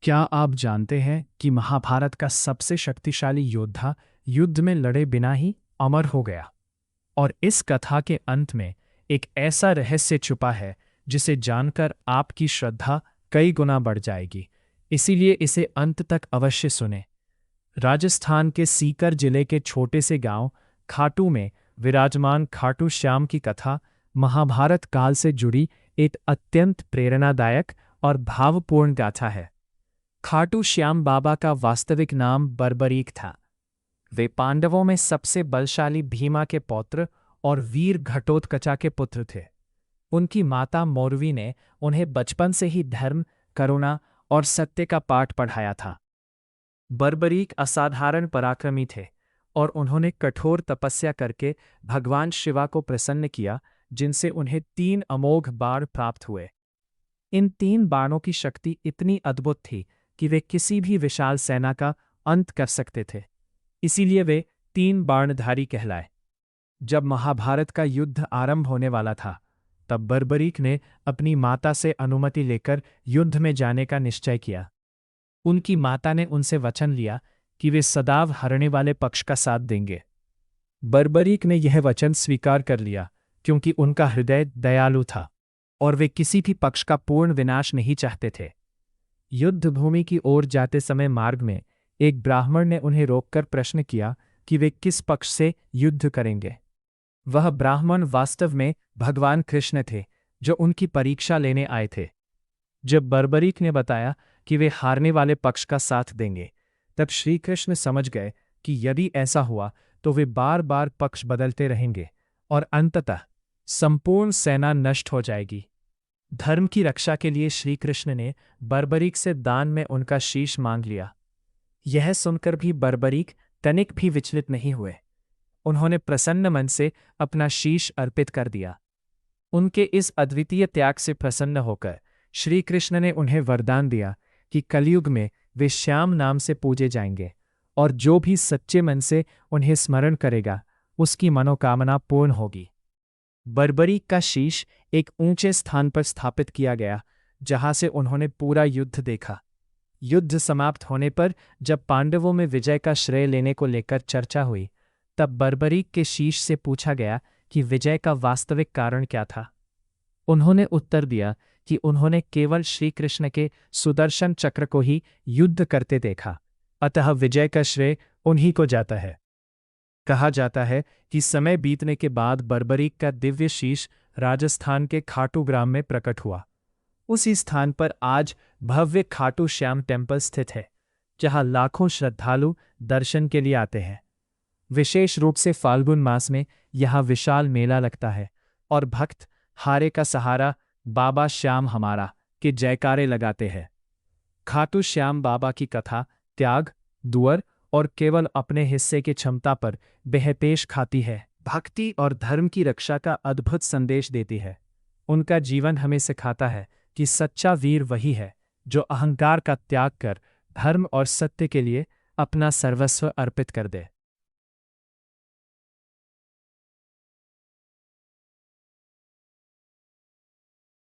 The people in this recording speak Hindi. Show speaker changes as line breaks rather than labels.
क्या आप जानते हैं कि महाभारत का सबसे शक्तिशाली योद्धा युद्ध में लड़े बिना ही अमर हो गया? और इस कथा के अंत में एक ऐसा रहस्य छुपा है जिसे जानकर आपकी श्रद्धा कई गुना बढ़ जाएगी। इसीलिए इसे अंत तक अवश्य सुने। राजस्थान के सीकर जिले के छोटे से गांव खाटू में विराजमान खाटू श्याम की कथा महाभारत काल से जुड़ी एक अत्यंत प्रेरणादायक और भावपूर्ण गाथा है। खाटू श्याम बाबा का वास्तविक नाम बर्बरीक था। वे पांडवों में सबसे बलशाली भीमा के पौत्र और वीर घटोत्कचा के पुत्र थे। उनकी माता मौरवी ने उन्हें बचपन से ही धर्म, करुणा और सत्य का पाठ पढ़ाया था। बर्बरीक असाधारण पराक्रमी थे और उन्होंने कठोर तपस्या करके भगवान शिवा को प्रसन्न किया, जिनसे उन्हें 3 अमोघ बाण प्राप्त हुए। इन 3 बाणों की शक्ति इतनी अद्भुत थी कि वे किसी भी विशाल सेना का अंत कर सकते थे। इसीलिए वे 3 बाणधारी कहलाए। जब महाभारत का युद्ध आरंभ होने वाला था, तब बर्बरीक ने अपनी माता से अनुमति लेकर युद्ध में जाने का निश्चय किया। उनकी माता ने उनसे वचन लिया कि वे सदैव हारने वाले पक्ष का साथ देंगे। बर्बरीक ने यह वचन स्वीकार कर लिया क्योंकि उनका हृदय दयालु था और वे किसी भी पक्ष का पूर्ण विनाश नहीं चाहते थे। युद्ध भूमि की ओर जाते समय मार्ग में एक ब्राह्मण ने उन्हें रोककर प्रश्न किया कि वे किस पक्ष से युद्ध करेंगे। वह ब्राह्मण वास्तव में भगवान कृष्ण थे, जो उनकी परीक्षा लेने आए थे। जब बर्बरीक ने बताया कि वे हारने वाले पक्ष का साथ देंगे, तब श्री कृष्ण समझ गए कि यदि ऐसा हुआ तो वे बार बार पक्ष बदलते रहेंगे और अंततः संपूर्ण सेना नष्ट हो जाएगी। धर्म की रक्षा के लिए श्री कृष्ण ने बर्बरीक से दान में उनका शीश मांग लिया। यह सुनकर भी बर्बरीक तनिक भी विचलित नहीं हुए। उन्होंने प्रसन्न मन से अपना शीश अर्पित कर दिया। उनके इस अद्वितीय त्याग से प्रसन्न होकर श्री कृष्ण ने उन्हें वरदान दिया कि कलयुग में वे श्याम नाम से पूजे जाएंगे और जो भी सच्चे मन से उन्हें स्मरण करेगा, उसकी मनोकामना पूर्ण होगी। बर्बरीक का शीश एक ऊंचे स्थान पर स्थापित किया गया, जहां से उन्होंने पूरा युद्ध देखा। युद्ध समाप्त होने पर जब पांडवों में विजय का श्रेय लेने को लेकर चर्चा हुई, तब बर्बरीक के शीश से पूछा गया कि विजय का वास्तविक कारण क्या था। उन्होंने उत्तर दिया कि उन्होंने केवल श्री कृष्ण के सुदर्शन चक्र को ही युद्ध करते देखा, अतः विजय का श्रेय उन्हीं को जाता है। कहा जाता है कि समय बीतने के बाद बर्बरीक का दिव्य शीश राजस्थान के खाटू ग्राम में प्रकट हुआ। उसी स्थान पर आज भव्य खाटू श्याम टेम्पल स्थित है, जहां लाखों श्रद्धालु दर्शन के लिए आते हैं। विशेष रूप से फाल्गुन मास में यहां विशाल मेला लगता है और भक्त हारे का सहारा बाबा श्याम हमारा के जयकारे लगाते हैं। खाटू श्याम बाबा की कथा त्याग, दुअर और केवल अपने हिस्से की क्षमता पर बेहपेश खाती है, भक्ति और धर्म की रक्षा का अद्भुत संदेश देती है। उनका जीवन हमें सिखाता है कि सच्चा वीर वही है जो अहंकार का त्याग कर धर्म और सत्य के लिए अपना सर्वस्व अर्पित कर दे।